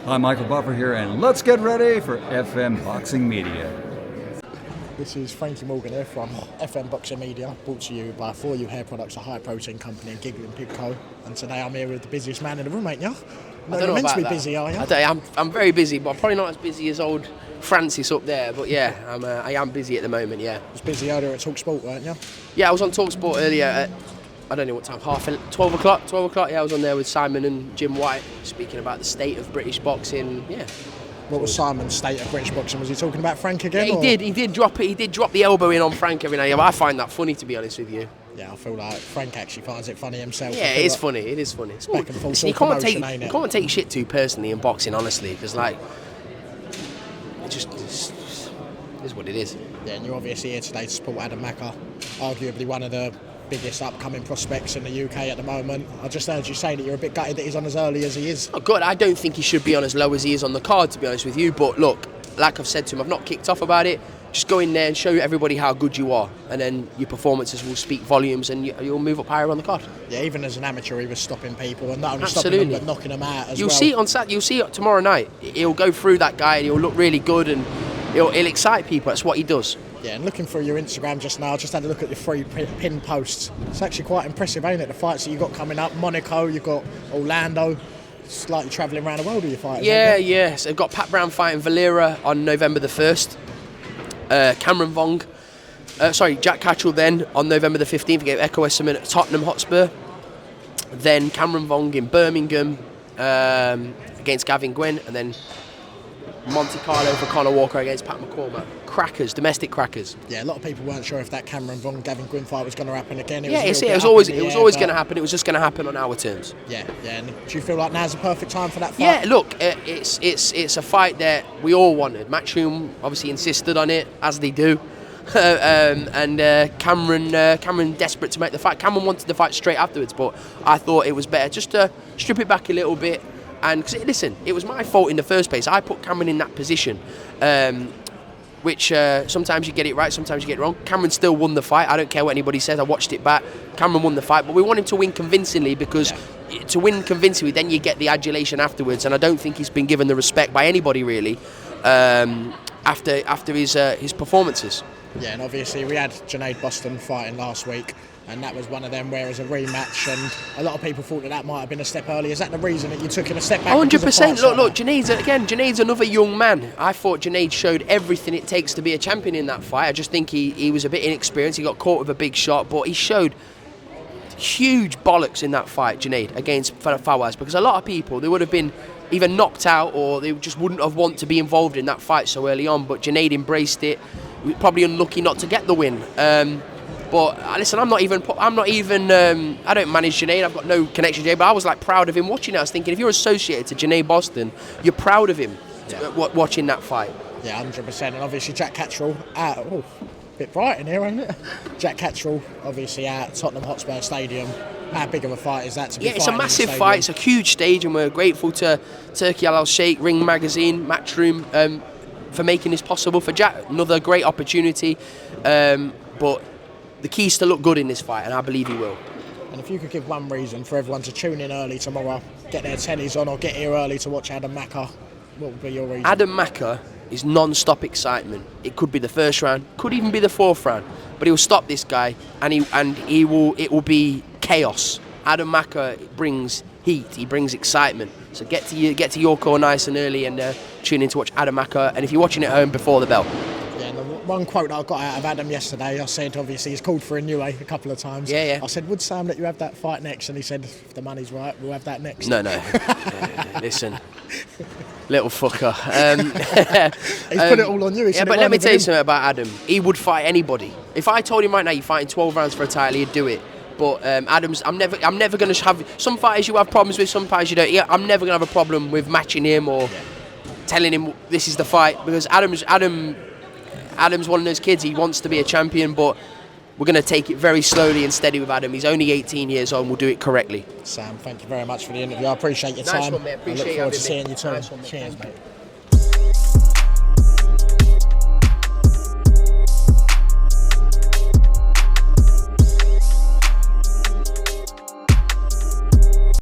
Hi, Michael Buffer here, and let's get ready for FM Boxing Media. This is Frankie Morgan here from FM Boxing Media, brought to you by For You Hair Products, a high-protein company, and Giggling Pig Co. And today I'm here with the busiest man in the room, ain't you? No, you're meant to be busy, are you? I'm very busy, but I'm probably not as busy as old Francis up there. But yeah, I am busy at the moment, yeah. You was busy earlier at TalkSport, weren't you? Yeah, I was on TalkSport earlier at, I don't know what time, 12 o'clock, yeah, I was on there with Simon and Jim White, speaking about the state of British boxing, yeah. What was Simon's state of British boxing? Was he talking about Frank again? Yeah, he did drop the elbow in on Frank every now and then. I find that funny, to be honest with you. Yeah, I feel like Frank actually finds it funny himself. Yeah, it is funny. It's back and forth. You can't take shit too personally in boxing, honestly, because like it just is what it is. Yeah, and you're obviously here today to support Adam Macker, arguably one of the biggest upcoming prospects in the UK at the moment. I just heard you say that you're a bit gutted that he's on as early as he is. Oh God, I don't think he should be on as low as he is on the card, to be honest with you. But look, like I've said to him, I've not kicked off about it. Just go in there and show everybody how good you are, and then your performances will speak volumes, and you'll move up higher on the card. Yeah, even as an amateur, he was stopping people, and not only stopping them, but knocking them out as well. You'll see it tomorrow night. He'll go through that guy, and he'll look really good, and he'll excite people. That's what he does. Yeah, and looking through your Instagram just now, I just had a look at your 3 pin posts. It's actually quite impressive, ain't it? The fights that you've got coming up, Monaco, you've got Orlando. It's like you're travelling around the world with your fighters. Yeah. So I've got Pat Brown fighting Valera on November the 1st. Jack Catchell then on November the 15th against Echo Esserman at Tottenham Hotspur. Then Cameron Vong in Birmingham against Vuong and Gwynne, and then Monte Carlo for Conor Walker against Pat McCormack. Crackers, domestic crackers. Yeah, a lot of people weren't sure if that Cameron Vong Vuong and Gwynne fight was going to happen again. It was always going to happen. It was just going to happen on our terms. Yeah. And do you feel like now's the perfect time for that fight? Yeah, look, it's a fight that we all wanted. Matchroom obviously insisted on it, as they do. Cameron desperate to make the fight. Cameron wanted the fight straight afterwards, but I thought it was better just to strip it back a little bit. And listen, it was my fault in the first place. I put Cameron in that position, which sometimes you get it right, sometimes you get it wrong. Cameron still won the fight. I don't care what anybody says. I watched it back. Cameron won the fight, but we want him to win convincingly, because to win convincingly, then you get the adulation afterwards. And I don't think he's been given the respect by anybody really after his performances. Yeah, and obviously we had Junaid Boston fighting last week, and that was one of them where it was a rematch, and a lot of people thought that might have been a step early. Is that the reason that you took him a step back? 100%. Look, Junaid's another young man. I thought Junaid showed everything it takes to be a champion in that fight. I just think he was a bit inexperienced. He got caught with a big shot, but he showed huge bollocks in that fight, Junaid, against Fawaz, because a lot of people, they would have been either knocked out or they just wouldn't have wanted to be involved in that fight so early on, but Junaid embraced it. Probably unlucky not to get the win. But listen, I don't manage Junaid. I've got no connection to Junaid, but I was like proud of him watching it. I was thinking, if you're associated to Junaid Boston, you're proud of him watching that fight. Yeah, 100%. And obviously Jack Catchell out. Oh, bit bright in here, ain't it? Jack Catchell obviously out Tottenham Hotspur Stadium. How big of a fight is that to be fighting? Yeah, it's a massive fight. It's a huge stage, and we're grateful to Turkey Al Sheikh, Ring Magazine, Matchroom, for making this possible for Jack. Another great opportunity, but the key's to look good in this fight, and I believe he will. And if you could give one reason for everyone to tune in early tomorrow, get their tellies on, or get here early to watch Adam Macker, what would be your reason? Adam Macker is non-stop excitement. It could be the first round, could even be the 4th round, but he'll stop this guy, and it will be chaos. Adam Macker brings heat, he brings excitement. So get to Yorko nice and early, and tune in to watch Adam Macker. And if you're watching at home, before the bell. Yeah, and the one quote that I got out of Adam yesterday, I said, obviously he's called for a new a couple of times. Yeah. I said, would Sam let you have that fight next? And he said, if the money's right, we'll have that next. No. Listen, little fucker. He's put it all on you. But let me tell you something about Adam. He would fight anybody. If I told him right now you're fighting 12 rounds for a title, he'd do it. But Adams, I'm never going to have. Some fighters you have problems with, some fighters you don't. Yeah, I'm never going to have a problem with matching him or telling him this is the fight, because Adam's one of those kids. He wants to be a champion, but we're going to take it very slowly and steady with Adam. He's only 18 years old, and we'll do it correctly. Sam, thank you very much for the interview. I appreciate your time. Nice one, mate. Appreciate I look forward to seeing you too. Cheers, mate.